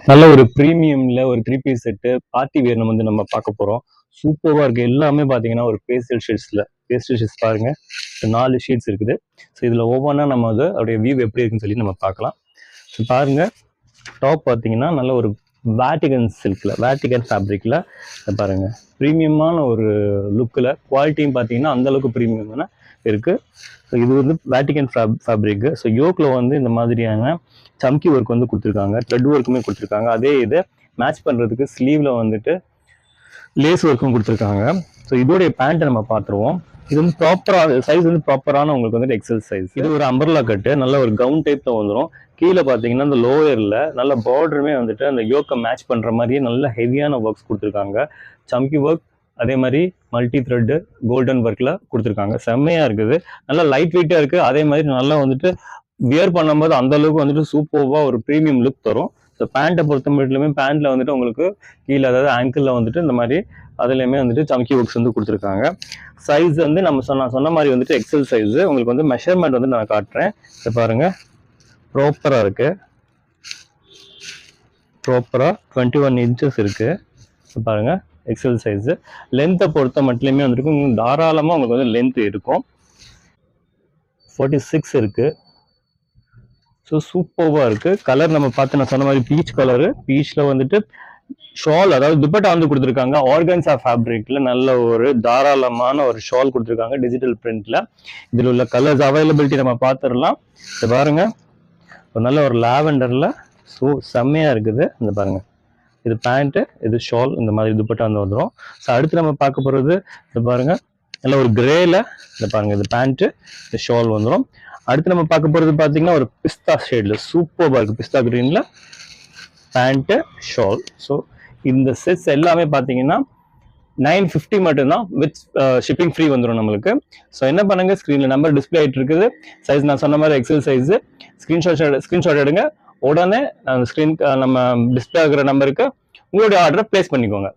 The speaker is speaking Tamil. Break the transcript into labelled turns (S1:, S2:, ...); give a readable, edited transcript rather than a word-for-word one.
S1: நல்ல ஒரு பிரீமியம்ல ஒரு 3 பீஸ் செட்டு பார்ட்டி வேர் நம்ம பார்க்க போறோம். சூப்பரா இருக்கு. எல்லாமே பார்த்தீங்கன்னா ஒரு பேஸ்டல் ஷேட்ஸ் பாருங்க. 4 ஷேட்ஸ் இருக்குது. ஸோ இதுல ஒவ்வொன்றா நம்ம அது அப்படியே வியூ எப்படி இருக்குன்னு சொல்லி நம்ம பார்க்கலாம். ஸோ பாருங்க, டாப் பார்த்தீங்கன்னா நல்ல ஒரு வேட்டிகன் ஃபேப்ரிக்ல பாருங்க, ப்ரீமியமான ஒரு லுக்கில் குவாலிட்டியும் பார்த்தீங்கன்னா அந்த அளவுக்கு ப்ரீமியமான இருக்கு. ஸோ இது வந்து வேட்டிகன் ஃபேப்ரிக். ஸோ யோக்கில் வந்து இந்த மாதிரியான சம்கி ஒர்க் வந்து கொடுத்துருக்காங்க, த்ரெட் ஒர்க்குமே கொடுத்துருக்காங்க. அதே இதை மேட்ச் பண்ணுறதுக்கு ஸ்லீவில் வந்துட்டு லேஸ் ஒர்க்கும் கொடுத்துருக்காங்க. ஸோ இதோடைய பேண்ட்டை நம்ம பார்த்துருவோம். இது வந்து ப்ராப்பராக சைஸ் வந்து ப்ராப்பரான உங்களுக்கு வந்துட்டு எக்ஸல் சைஸ். இது ஒரு அம்பர்லா கட்டு, நல்ல ஒரு கவுன் டைப்ல வந்துடும். கீழே பார்த்தீங்கன்னா அந்த லோயரில் நல்ல பார்டருமே வந்துட்டு அந்த யோக்கை மேட்ச் பண்ணுற மாதிரியே நல்ல ஹெவியான ஒர்க்ஸ் கொடுத்துருக்காங்க. சம்கி ஒர்க், அதே மாதிரி மல்டி த்ரெட்டு கோல்டன் ஒர்க்கில் கொடுத்துருக்காங்க. செம்மையாக இருக்குது, நல்லா லைட் வெயிட்டாக இருக்குது. அதே மாதிரி நல்லா வந்துட்டு வியர் பண்ணும்போது அந்த அளவுக்கு வந்துட்டு சூப்பராக ஒரு ப்ரீமியம் லுக் தரும். ஸோ பேண்ட்டை பொறுத்த மட்டுமே பேண்ட்டில் வந்துட்டு உங்களுக்கு கீழே, அதாவது ஆங்கிளில் வந்துட்டு இந்த மாதிரி அதுலேயுமே வந்துட்டு சம்கி ஒர்க்ஸ் வந்து கொடுத்துருக்காங்க. சைஸ் வந்து நம்ம சொன்ன மாதிரி வந்துட்டு எக்ஸல் சைஸு. உங்களுக்கு வந்து மெஷர்மெண்ட் வந்து நான் காட்டுறேன். இதை பாருங்கள், ப்ராப்பராக இருக்குது. ப்ராப்பராக 21 இன்ச்சஸ் இருக்குது. பாருங்கள், எக்ஸல் சைஸு. லென்த்தை பொறுத்த மட்டுமே வந்துருக்கும், தாராளமாக உங்களுக்கு வந்து லென்த் இருக்கும். 46 இருக்குது. ஸோ சூப்பராக இருக்குது. கலர் நம்ம பார்த்து நான் சொன்ன மாதிரி பீச் கலரு. பீச்சில் வந்துட்டு ஷால், அதாவது துப்பட்டா வந்து கொடுத்துருக்காங்க. ஆர்கன்ஸா ஃபேப்ரிக்ல நல்ல ஒரு தாராளமான ஒரு ஷால் கொடுத்துருக்காங்க டிஜிட்டல் பிரிண்ட்ல. இதில் உள்ள கலர்ஸ் அவைலபிலிட்டி நம்ம பார்த்துடலாம். இது பாருங்க, ஒரு நல்ல ஒரு லாவெண்டர்ல செம்மையா இருக்குது. இந்த பாருங்க, இது பேண்ட்டு, இது ஷால், இந்த மாதிரி துப்பட்டா வந்து வந்துடும். ஸோ அடுத்து நம்ம பார்க்க போகிறது இது பாருங்க, நல்ல ஒரு கிரேல இந்த பாருங்க, இது பேண்ட்டு, இது ஷால் வந்துடும். அடுத்து நம்ம பார்க்க போகிறது பார்த்தீங்கன்னா ஒரு பிஸ்தா ஷேட்ல சூப்பராக இருக்குது. பிஸ்தா கிரீன்ல பேண்ட்டு, ஷால். ஸோ இந்த செட்ஸ் எல்லாமே பார்த்தீங்கன்னா 950 மட்டும்தான், வித் ஷிப்பிங் ஃப்ரீ வந்துடும் நம்மளுக்கு. ஸோ என்ன பண்ணுங்க, ஸ்க்ரீனில் நம்பர் டிஸ்பிளே ஆகிட்டு இருக்குது. சைஸ் நான் சொன்ன மாதிரி எக்ஸல் சைஸு. ஸ்க்ரீன்ஷாட் எடுங்க, உடனே ஸ்க்ரீன் நம்ம டிஸ்பிளே ஆகிற நம்பருக்கு உங்களுடைய ஆர்டரை பிளேஸ் பண்ணிக்கோங்க.